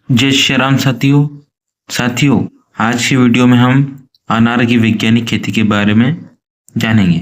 जय श्री राम साथियों आज की वीडियो में हम अनार की वैज्ञानिक खेती के बारे में जानेंगे।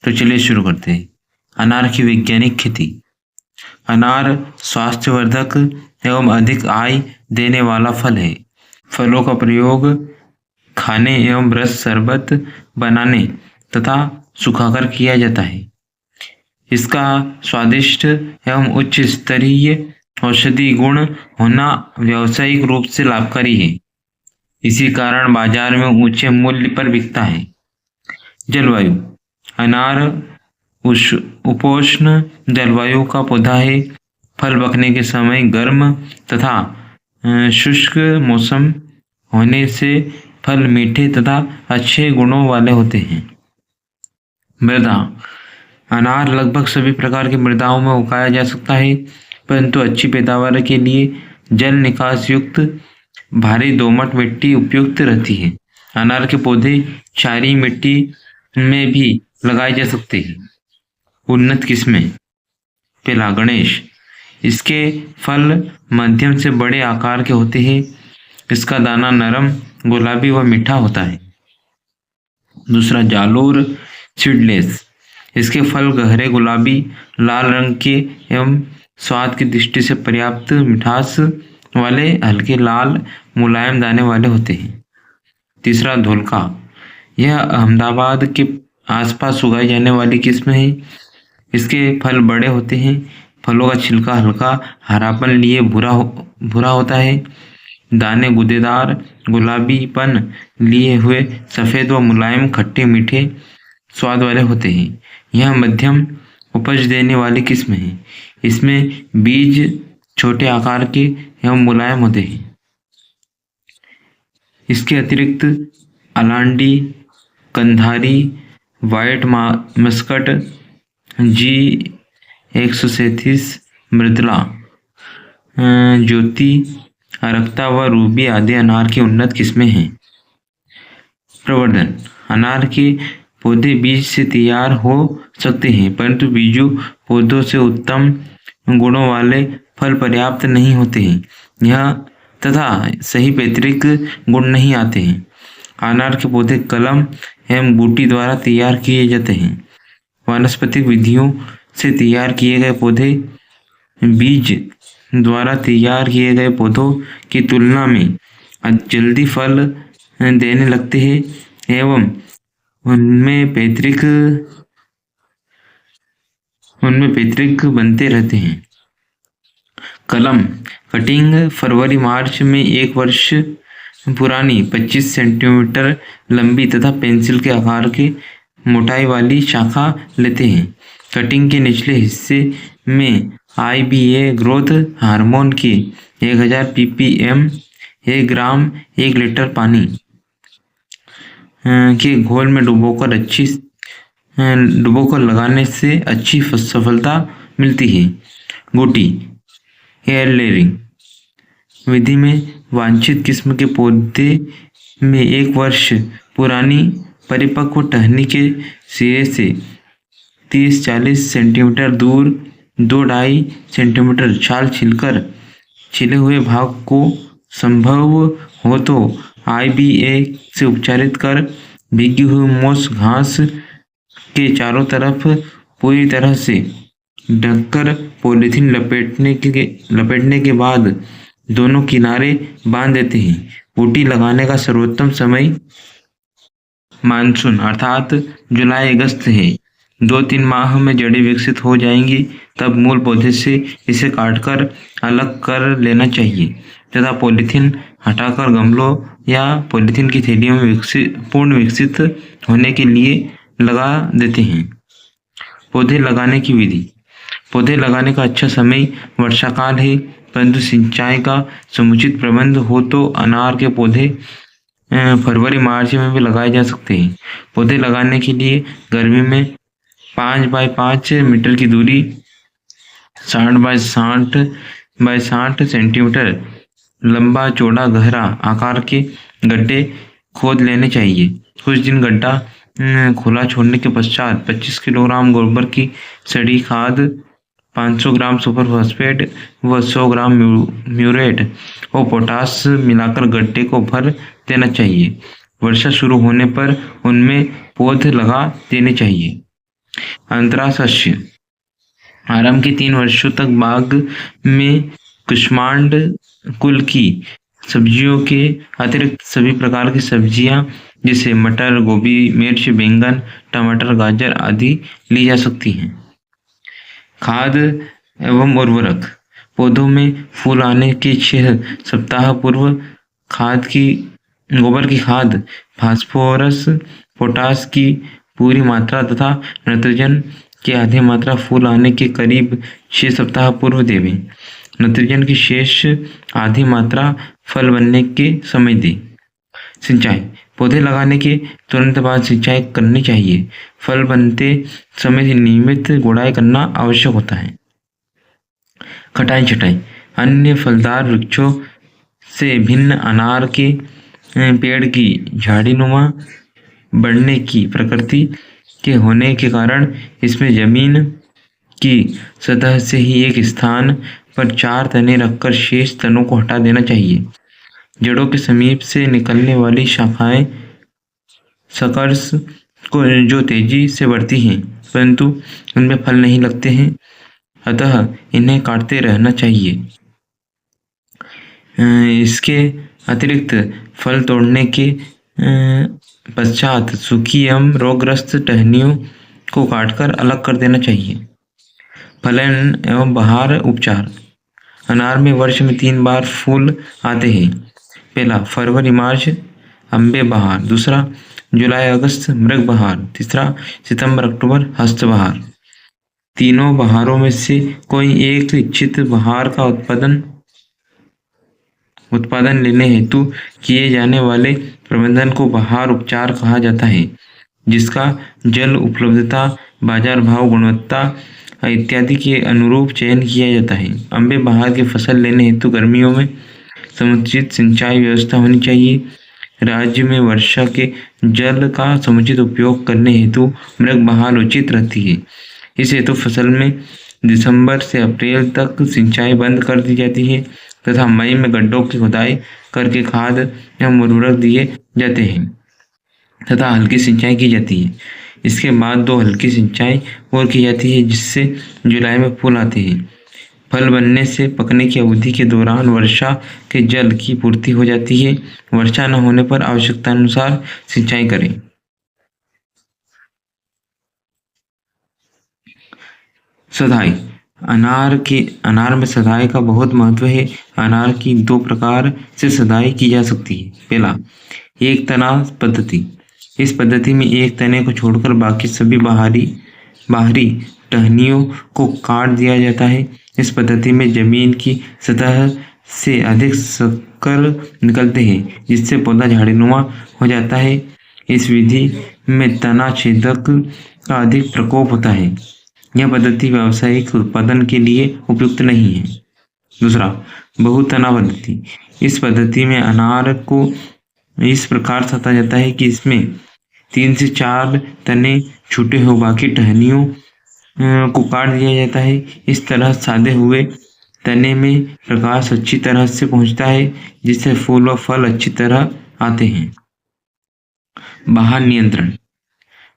तो चलिए शुरू करते हैं। अनार की वैज्ञानिक खेती। अनार स्वास्थ्यवर्धक एवं अधिक आय देने वाला फल है। फलों का प्रयोग खाने एवं रस शरबत बनाने तथा सुखाकर किया जाता है। इसका स्वादिष्ट एवं उच्च स्तरीय औषधि गुण होना व्यावसायिक रूप से लाभकारी है। इसी कारण बाजार में ऊंचे मूल्य पर बिकता है। जलवायु। अनार उपोष्ण जलवायु का पौधा है। फल पकने के समय गर्म तथा शुष्क मौसम होने से फल मीठे तथा अच्छे गुणों वाले होते हैं। मृदा। अनार लगभग सभी प्रकार की मृदाओं में उगाया जा सकता है, परंतु अच्छी पैदावार के लिए जल निकास युक्त भारी दोमट मिट्टी उपयुक्त रहती है। अनार के पौधे क्षारीय मिट्टी में भी लगाए जा सकते हैं। उन्नत किस्में। पहला, गणेश। इसके फल मध्यम से बड़े आकार के होते हैं। इसका दाना नरम, गुलाबी व मीठा होता है। दूसरा, जालोर सीडलेस। इसके फल गहरे गुलाबी लाल रंग के एवं स्वाद की दृष्टि से पर्याप्त मिठास वाले हल्के लाल मुलायम दाने वाले होते हैं। तीसरा, धोलका। यह अहमदाबाद के आसपास उगाई जाने वाली किस्म है। इसके फल बड़े होते हैं। फलों का छिलका हल्का हरापन लिए भूरा होता है। दाने गूदेदार गुलाबीपन लिए हुए सफेद व मुलायम खट्टे मीठे स्वाद वाले होते हैं। यह मध्यम उपज देने वाली किस्म है। इसमें बीज छोटे आकार के एवं मुलायम होते हैं। इसके अतिरिक्त अलांडी, Kandhari, white Muscat, G137, Mridula, ज्योति, अरक्ता व रूबी आदि अनार की उन्नत किस्में हैं। प्रवर्धन। अनार के पौधे बीज से तैयार हो सकते हैं, परंतु बीजू पौधों से उत्तम गुणों वाले फल पर्याप्त नहीं होते हैं। यह तथा सही पैतृक गुण नहीं आते हैं। अनार के पौधे कलम एवं बूटी द्वारा तैयार किए जाते हैं। वानस्पतिक विधियों से तैयार किए गए पौधे बीज द्वारा तैयार किए गए पौधों की तुलना में जल्दी फल देने लगते हैं एवं उनमें पैतृक बनते रहते हैं। कलम कटिंग फरवरी मार्च में 1 वर्ष पुरानी 25 सेंटीमीटर लंबी तथा पेंसिल के आकार की मोटाई वाली शाखा लेते हैं। कटिंग के निचले हिस्से में IBA ग्रोथ हार्मोन के 1000 ppm 1 ग्राम 1 लीटर पानी के घोल में डुबोकर लगाने से अच्छी सफलता मिलती है। गोटी एयर लेयरिंग विधि में वांछित किस्म के पौधे में 1 वर्ष पुरानी परिपक्व टहनी के सिरे से 30-40 सेंटीमीटर दूर 2-2.5 सेंटीमीटर छाल छिले हुए भाग को संभव हो तो IBA से उपचारित कर भीगी हुई मोस घास के चारों तरफ पूरी तरह से ढककर पॉलीथीन लपेटने के बाद दोनों किनारे बांध देते हैं। बूटी लगाने का सर्वोत्तम समय मानसून अर्थात जुलाई अगस्त है। 2-3 माह में जड़ें विकसित हो जाएंगी, तब मूल पौधे से इसे काटकर अलग कर लेना चाहिए तथा पॉलीथीन हटाकर गमलों या पॉलीथीन की थैलियों में पूर्ण विकसित होने के लिए लगा देते हैं। पौधे लगाने की विधि। पौधे लगाने का अच्छा समय वर्षाकाल है, परंतु सिंचाई का समुचित प्रबंध हो तो अनार के पौधे फरवरी मार्च में भी लगाए जा सकते हैं। पौधे लगाने के लिए गर्मी में 5 बाय 5 मीटर की दूरी 60 बाय 60 सेंटीमीटर लंबा चौड़ा गहरा आकार के गड्ढे खोद लेने चाहिए। कुछ दिन गड्ढा खुला छोड़ने के पश्चात 25 किलोग्राम गोबर की सड़ी खाद 500 ग्राम सुपर फॉस्फेट व 100 ग्राम म्यूरेट और पोटास मिलाकर गड्ढे को भर देना चाहिए। वर्षा शुरू होने पर उनमें पौध लगा देने चाहिए। अंतराशस्य आरंभ के 3 वर्षों तक बाग में कुष्मांड कुल की सब्जियों के अतिरिक्त सभी प्रकार की सब्जियां जैसे मटर, गोभी, मिर्च, बैंगन, टमाटर, गाजर आदि ली जा सकती हैं। खाद एवं उर्वरक पौधों में फूल आने के 6 सप्ताह पूर्व गोबर की खाद, फास्फोरस, पोटास की पूरी मात्रा तथा नाइट्रोजन की आधी मात्रा फूल आने के करीब 6 सप्ताह पूर्व देवें। नाइट्रोजन की शेष आधी मात्रा फल बनने के समय दें। सिंचाई पौधे लगाने के तुरंत बाद सिंचाई करनी चाहिए। फल बनते समय नियमित गुड़ाई करना आवश्यक होता है। कटाई छटाई अन्य फलदार वृक्षों से भिन्न अनार के पेड़ की झाड़ीनुमा बढ़ने की प्रकृति के होने के कारण इसमें जमीन की सतह से ही एक स्थान पर 4 तने रखकर शेष तनों को हटा देना चाहिए। जड़ों के समीप से निकलने वाली शाखाएं सकर्स को जो तेजी से बढ़ती हैं परंतु उनमें फल नहीं लगते हैं, अतः इन्हें काटते रहना चाहिए। इसके अतिरिक्त फल तोड़ने के पश्चात सूखी एवं रोगग्रस्त टहनियों को काटकर अलग कर देना चाहिए। फलन एवं बहार उपचार अनार में वर्ष में 3 बार फूल आते हैं। पहला फरवरी मार्च अम्बे बहार, दूसरा जुलाई अगस्त मृग बहार, तीसरा सितंबर अक्टूबर हस्त बहार। तीनों बहारों में से कोई एक इच्छित बहार का उत्पादन लेने हेतु किए जाने वाले प्रबंधन को बहार उपचार कहा जाता है, जिसका जल उपलब्धता, बाजार भाव, गुणवत्ता इत्यादि के अनुरूप चयन किया जाता है। अम्बे बहार की फसल लेने हेतु गर्मियों में समुचित सिंचाई व्यवस्था होनी चाहिए। राज्य में वर्षा के जल का समुचित उपयोग करने हेतु मृग बहार उचित रहती है। इस हेतु फसल में दिसंबर से अप्रैल तक सिंचाई बंद कर दी जाती है तथा मई में गड्ढों की खुदाई करके खाद एवं उर्वरक दिए जाते हैं तथा हल्की सिंचाई की जाती है। इसके बाद 2 हल्की सिंचाई और की जाती है, जिससे जुलाई में फूल आते हैं। फल बनने से पकने की अवधि के दौरान वर्षा के जल की पूर्ति हो जाती है। वर्षा न होने पर आवश्यकता अनुसार सिंचाई करें। सदाई अनार में सदाई का बहुत महत्व है। अनार की 2 प्रकार से सदाई की जा सकती है। पहला एक तना पद्धति। इस पद्धति में एक तने को छोड़कर बाकी सभी बाहरी टहनियों को काट दिया जाता है। इस पद्धति में जमीन की सतह से अधिक शक्कर निकलते हैं, जिससे पौधा झाड़ीनुमा हो जाता है। इस विधि में तना छेदक का अधिक प्रकोप होता है। यह पद्धति व्यावसायिक उत्पादन के लिए उपयुक्त नहीं है। दूसरा बहुतना पद्धति। इस पद्धति में अनार को इस प्रकार सता जाता है कि इसमें 3 से 4 तने छूटे हो बाकी टहनियों को काट दिया जाता है। इस तरह सादे हुए तने में प्रकाश अच्छी तरह से पहुंचता है, जिससे फूल व फल अच्छी तरह आते हैं। बहार नियंत्रण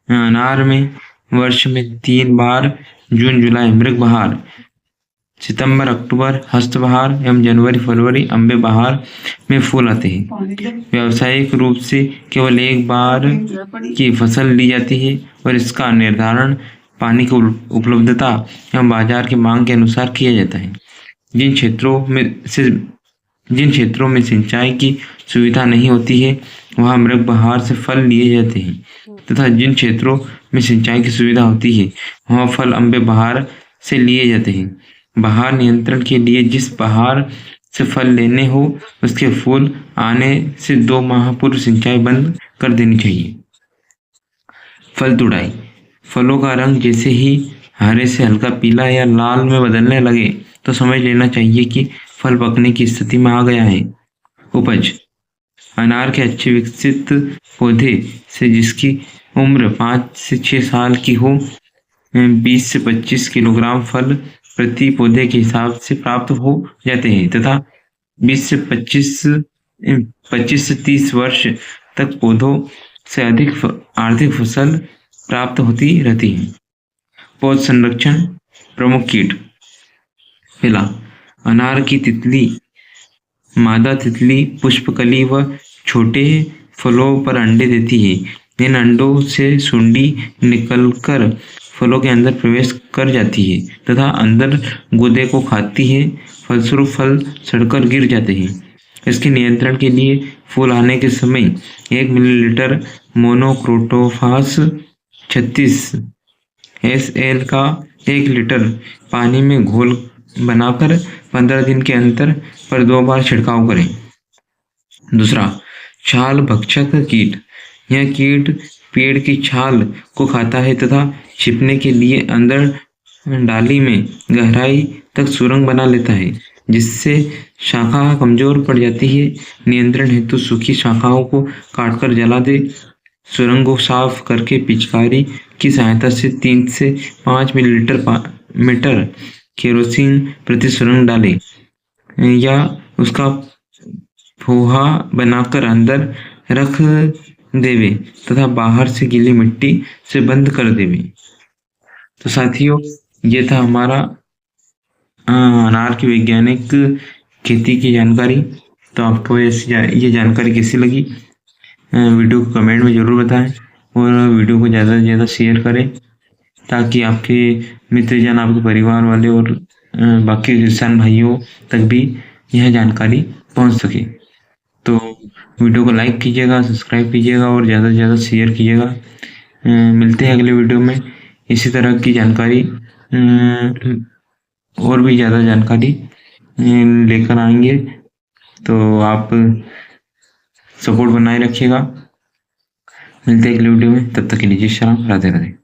अनार में वर्ष में 3 बार जून जुलाई मृग बहार, सितंबर अक्टूबर हस्त बहार एवं जनवरी फरवरी अम्बे बहार में फूल आते हैं। व्यावसायिक रूप से केवल 1 बार की फसल ली जाती है और इसका निर्धारण पानी की उपलब्धता एवं बाजार की मांग के अनुसार किया जाता है। जिन क्षेत्रों में सिंचाई की सुविधा नहीं होती है वहां मृग बहार से फल लिए जाते हैं तथा जिन क्षेत्रों में सिंचाई की सुविधा होती है वहां फल अम्बे बहार से लिए जाते हैं। बहार नियंत्रण के लिए जिस बहार से फल लेने हो उसके फूल आने से 2 माह पूर्व सिंचाई बंद कर देनी चाहिए। फल तुड़ाई फलों का रंग जैसे ही हरे से हल्का पीला या लाल में बदलने लगे तो समझ लेना चाहिए कि फल पकने की स्थिति में आ गया है। उपज अनार के अच्छे विकसित पौधे से जिसकी उम्र 5 से 6 साल की हो 20 से 25 किलोग्राम फल प्रति पौधे के हिसाब से प्राप्त हो जाते हैं तथा 20 से 25 से 30 वर्ष तक पौधों से अधिक आर्थिक फसल प्राप्त होती रहती है। पौध संरक्षण। प्रमुख कीट। पहला, अनार की तितली। मादा तितली पुष्पकली व छोटे फलों पर अंडे देती है। इन अंडों से सुंडी निकलकर फलों के अंदर प्रवेश कर जाती है तथा अंदर गूदे को खाती है, फलस्वरूप फल सड़कर गिर जाते हैं। इसके नियंत्रण के लिए फूल आने के समय 1 मिलीलीटर मोनोक्रोटोफास 36 SL का 1 लीटर पानी में घोल बनाकर 15 दिन के अंतर पर 2 बार छिड़काव करें। दूसरा, छाल भक्षक कीट। यह कीट पेड़ की छाल को खाता है तथा छिपने के लिए अंदर डाली में गहराई तक सुरंग बना लेता है, जिससे शाखा कमजोर पड़ जाती है। नियंत्रण हेतु सूखी शाखाओं को काटकर जला दे। सुरंग को साफ करके पिचकारी की सहायता से 3 से 5 मिलीलीटर केरोसिन प्रति सुरंग डालें या उसका फोहा बनाकर अंदर रख देवे तथा बाहर से गीली मिट्टी से बंद कर देवे। तो साथियों, ये था हमारा अनार की वैज्ञानिक खेती की जानकारी। तो आपको ये जानकारी कैसी लगी, वीडियो को कमेंट में ज़रूर बताएं और वीडियो को ज़्यादा से ज़्यादा शेयर करें ताकि आपके मित्रजन, आपके परिवार वाले और बाकी किसान भाइयों तक भी यह जानकारी पहुंच सके। तो वीडियो को लाइक कीजिएगा, सब्सक्राइब कीजिएगा और ज़्यादा से ज़्यादा शेयर कीजिएगा। मिलते हैं अगले वीडियो में इसी तरह की जानकारी और भी ज़्यादा जानकारी लेकर आएंगे। तो आप सपोर्ट बनाए रखिएगा। मिलते हैं अगले वीडियो में, तब तक के लिए जय श्री राम, राधे राधे।